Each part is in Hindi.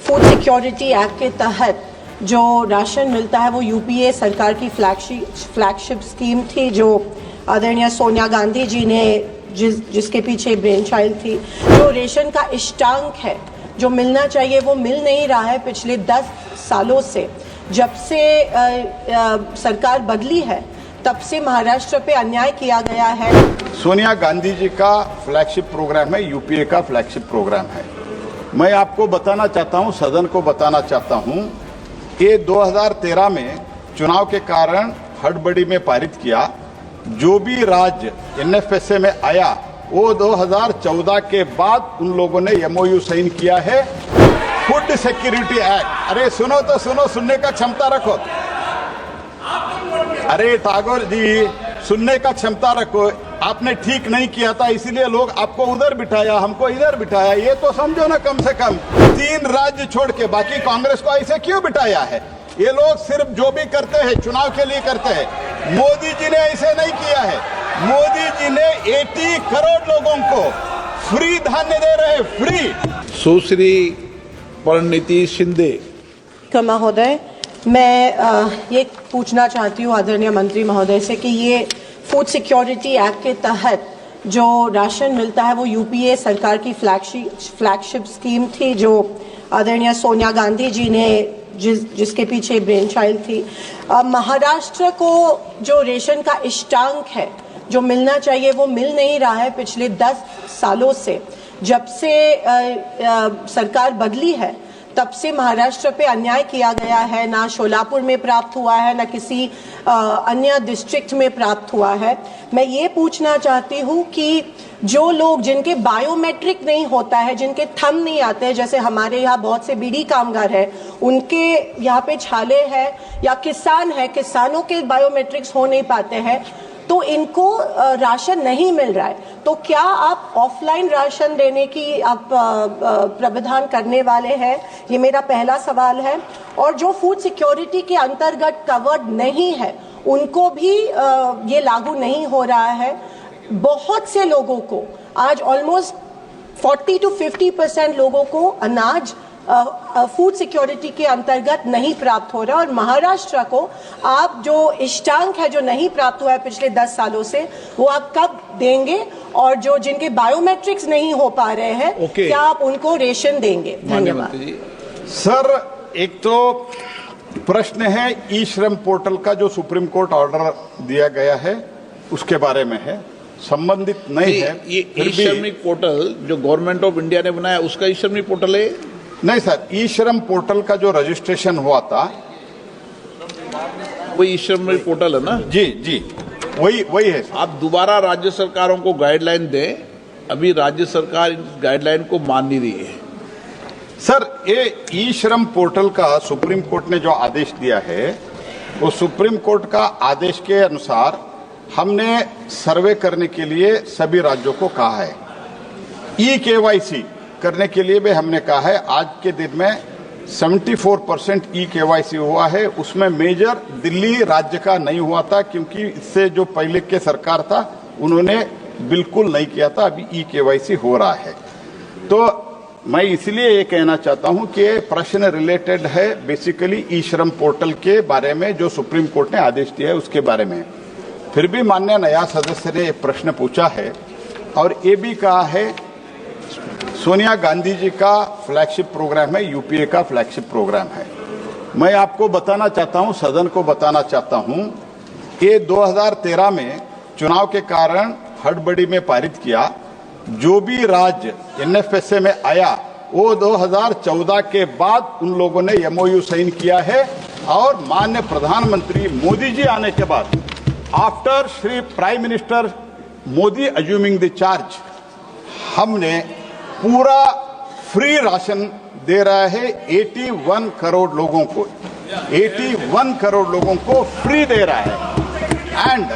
फूड सिक्योरिटी एक्ट के तहत जो राशन मिलता है वो यूपीए सरकार की फ्लैगशिप स्कीम थी, जो आदरणीय सोनिया गांधी जी ने जिसके पीछे ब्रेन चाइल्ड थी। जो रेशन का इष्टांक है जो मिलना चाहिए वो मिल नहीं रहा है पिछले 10 सालों से। जब से सरकार बदली है तब से महाराष्ट्र पे अन्याय किया गया है। सोनिया गांधी जी का फ्लैगशिप प्रोग्राम है, यूपीए का फ्लैगशिप प्रोग्राम है। मैं आपको बताना चाहता हूं, सदन को बताना चाहता हूं कि 2013 में चुनाव के कारण हड़बड़ी में पारित किया। जो भी राज्य एनएफएसए में आया वो 2014 के बाद उन लोगों ने एमओयू साइन किया है। फूड सिक्योरिटी एक्ट, अरे सुनो तो सुनो, सुनने का क्षमता रखो। अरे ठाकुर जी, सुनने का क्षमता रखो। आपने ठीक नहीं किया था, इसीलिए लोग आपको उधर बिठाया, हमको इधर बिठाया। ये तो समझो ना, कम से कम 3 राज्य छोड़ के बाकी कांग्रेस को ऐसे क्यों बिठाया है? ये लोग सिर्फ जो भी करते हैं चुनाव के लिए करते हैं। मोदी जी ने ऐसे नहीं किया है। मोदी जी ने 80 करोड़ लोगों को फ्री धान्य दे रहे हैं, फ्री। सुश्री परिणीति शिंदे। महोदय, मैं ये पूछना चाहती हूँ आदरणीय मंत्री महोदय से कि ये फूड सिक्योरिटी एक्ट के तहत जो राशन मिलता है वो यूपीए सरकार की फ्लैगशिप स्कीम थी, जो आदरणीय सोनिया गांधी जी ने जिसके पीछे ब्रेन चाइल्ड थी। महाराष्ट्र को जो रेशन का इष्टांक है जो मिलना चाहिए वो मिल नहीं रहा है पिछले 10 सालों से। जब से सरकार बदली है तब से महाराष्ट्र पे अन्याय किया गया है। ना शोलापुर में प्राप्त हुआ है, ना किसी अन्य डिस्ट्रिक्ट में प्राप्त हुआ है। मैं ये पूछना चाहती हूँ कि जो लोग जिनके बायोमेट्रिक नहीं होता है, जिनके थंब नहीं आते हैं, जैसे हमारे यहाँ बहुत से बीड़ी कामगार हैं, उनके यहाँ पे छाले हैं, या किसान है, किसानों के बायोमेट्रिक्स हो नहीं पाते हैं, तो इनको राशन नहीं मिल रहा है। तो क्या आप ऑफलाइन राशन देने की आप प्रावधान करने वाले हैं? ये मेरा पहला सवाल है। और जो फूड सिक्योरिटी के अंतर्गत कवर्ड नहीं है उनको भी ये लागू नहीं हो रहा है। बहुत से लोगों को आज ऑलमोस्ट 40 to 50% लोगों को अनाज फूड सिक्योरिटी के अंतर्गत नहीं प्राप्त हो रहा। और महाराष्ट्र को आप जो इष्टांक है जो नहीं प्राप्त हुआ है पिछले 10 सालों से, वो आप कब देंगे? और जो जिनके बायोमेट्रिक्स नहीं हो पा रहे हैं, क्या आप उनको रेशन देंगे? धन्यवाद सर। एक तो प्रश्न है ई श्रम पोर्टल का जो सुप्रीम कोर्ट ऑर्डर दिया गया है उसके बारे में है, संबंधित नहीं है। ये ई श्रमिक पोर्टल जो गवर्नमेंट ऑफ इंडिया ने बनाया उसका ई श्रमिक पोर्टल है? नहीं सर, ई श्रम पोर्टल का जो रजिस्ट्रेशन हुआ था वो ई श्रमिक पोर्टल है ना? जी जी, वही है। आप दोबारा राज्य सरकारों को गाइडलाइन दें। अभी राज्य सरकार इस गाइडलाइन को मान नहीं रही है। सर, ये ई श्रम पोर्टल का सुप्रीम कोर्ट ने जो आदेश दिया है वो सुप्रीम कोर्ट का आदेश के अनुसार हमने सर्वे करने के लिए सभी राज्यों को कहा है। ई केवाईसी करने के लिए भी हमने कहा है। आज के दिन में 74% ई केवाईसी हुआ है। उसमें मेजर दिल्ली राज्य का नहीं हुआ था, क्योंकि इससे जो पहले के सरकार था उन्होंने बिल्कुल नहीं किया था। अभी ई केवाईसी हो रहा है। तो मैं इसलिए ये कहना चाहता हूं कि प्रश्न रिलेटेड है बेसिकली ई श्रम पोर्टल के बारे में जो सुप्रीम कोर्ट ने आदेश दिया है उसके बारे में। फिर भी माननीय नया सदस्य ने एक प्रश्न पूछा है और ये भी कहा है सोनिया गांधी जी का फ्लैगशिप प्रोग्राम है, यूपीए का फ्लैगशिप प्रोग्राम है। मैं आपको बताना चाहता हूं, सदन को बताना चाहता हूं कि 2013 में चुनाव के कारण हड़बड़ी में पारित किया। जो भी राज्य एनएफएसए में आया वो 2014 के बाद उन लोगों ने एमओयू साइन किया है। और माननीय प्रधानमंत्री मोदी जी आने के बाद, after Shri prime minister Modi assuming the charge, हमने पूरा फ्री राशन दे रहा है 81 करोड़ लोगों को। 81 करोड़ लोगों को फ्री दे रहा है। एंड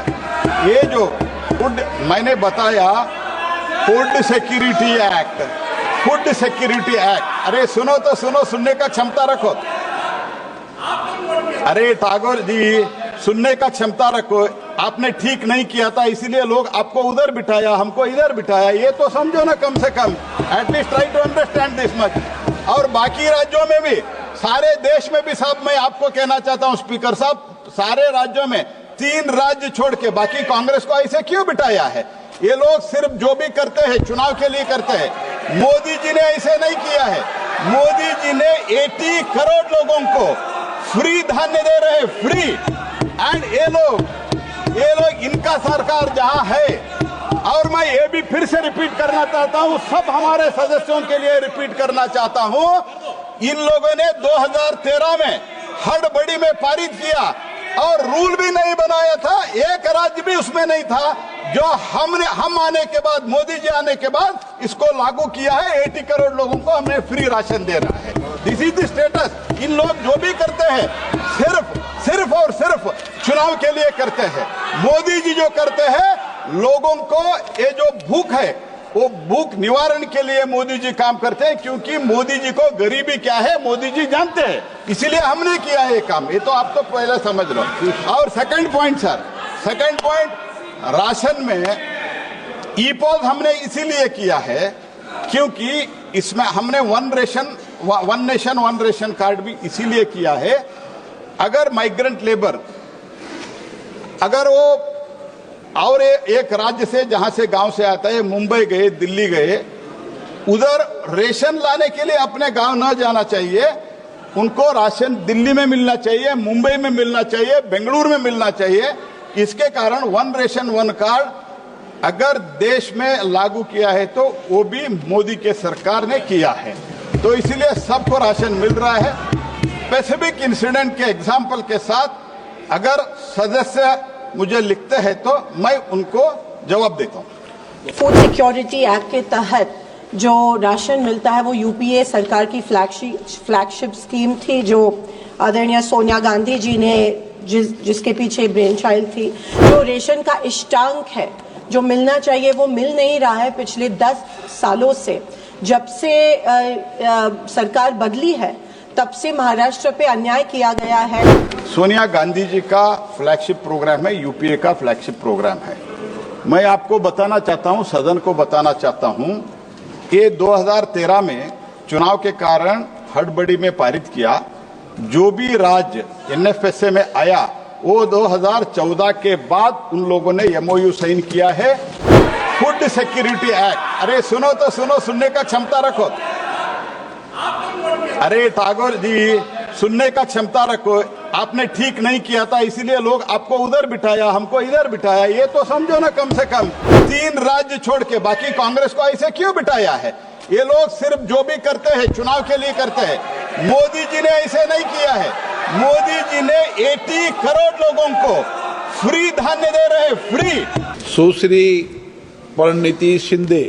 ये जो फूड मैंने बताया, food security act, food security act, अरे सुनो तो सुनो, सुनने का क्षमता रखो। अरे ठाकुर जी, सुनने का क्षमता रखो। आपने ठीक नहीं किया था, इसीलिए लोग आपको उधर बिठाया, हमको इधर बिठाया। ये तो समझो ना, कम से कम at least try to understand this much. और बाकी राज्यों में भी, सारे देश में भी साहब, मैं आपको कहना चाहता हूं स्पीकर साहब, सारे राज्यों में 3 राज्य छोड़ के बाकी कांग्रेस को ऐसे क्यों बिठाया है? ये लोग सिर्फ जो भी करते हैं चुनाव के लिए करते हैं। मोदी जी ने ऐसे नहीं किया है। मोदी जी ने 80 करोड़ लोगों को फ्री धान्य दे रहे हैं, फ्री। एंड ये लोग इनका सरकार जहां है, और मैं ये भी फिर से रिपीट करना चाहता हूं, सब हमारे सदस्यों के लिए रिपीट करना चाहता हूं, इन लोगों ने 2013 में हड़बड़ी में पारित किया और रूल भी नहीं बनाया था, एक राज्य भी उसमें नहीं था, जो हम आने के बाद, मोदी जी आने के बाद इसको लागू किया है। 80 करोड़ लोगों को हमने फ्री राशन दे रहा है। This is the status. इन लोग जो भी करते हैं सिर्फ और सिर्फ चुनाव के लिए करते हैं। मोदी जी जो करते हैं, लोगों को ये जो भूख है, वो भूख निवारण के लिए मोदी जी काम करते हैं, क्योंकि मोदी जी को गरीबी क्या है मोदी जी जानते हैं, इसीलिए हमने किया है ये काम। ये तो आप तो पहले समझ लो। और second point sir, second point, ration में ई-पॉज हमने इसीलिए किया है क्योंकि इसमें हमने one nation one ration card भी इसीलिए किया है। अगर माइग्रेंट लेबर, अगर वो और एक राज्य से, जहां से गांव से आता है, मुंबई गए, दिल्ली गए, उधर रेशन लाने के लिए अपने गांव न जाना चाहिए, उनको राशन दिल्ली में मिलना चाहिए, मुंबई में मिलना चाहिए, बेंगलुरु में मिलना चाहिए। इसके कारण वन रेशन वन कार्ड अगर देश में लागू किया है तो वो भी मोदी के सरकार ने किया है, तो इसलिए सबको राशन मिल रहा है। स्पेसिफिक इंसिडेंट के एग्जाम्पल के साथ अगर सदस्य मुझे लिखते हैं तो मैं उनको जवाब देता हूं। फूड सिक्योरिटी एक्ट के तहत जो राशन मिलता है वो यूपीए सरकार की फ्लैगशिप स्कीम थी, जो आदरणीय सोनिया गांधी जी ने जिसके पीछे ब्रेन चाइल्ड थी। जो रेशन का इष्टांक है जो मिलना चाहिए वो मिल नहीं रहा है पिछले 10 सालों से। जब से सरकार बदली है तब से महाराष्ट्र पे अन्याय किया गया है। सोनिया गांधी जी का फ्लैगशिप प्रोग्राम है, यूपीए का फ्लैगशिप प्रोग्राम है। मैं आपको बताना चाहता हूं, सदन को बताना चाहता हूं, ये 2013 में चुनाव के कारण हड़बड़ी में पारित किया। जो भी राज्य एनएफएसए में आया वो 2014 के बाद उन लोगों ने एमओयू साइन किया है। फूड सिक्योरिटी एक्ट, अरे सुनो तो सुनो, सुनने का क्षमता रखो। अरे ठाकुर जी, सुनने का क्षमता रखो। आपने ठीक नहीं किया था, इसीलिए लोग आपको उधर बिठाया, हमको इधर बिठाया, ये तो समझो ना। कम से कम 3 राज्य छोड़ के बाकी कांग्रेस को ऐसे क्यों बिठाया है? ये लोग सिर्फ जो भी करते हैं चुनाव के लिए करते हैं। मोदी जी ने ऐसे नहीं किया है। मोदी जी ने 80 करोड़ लोगों को फ्री धान्य दे रहे हैं, फ्री। सुश्री परिणीति शिंदे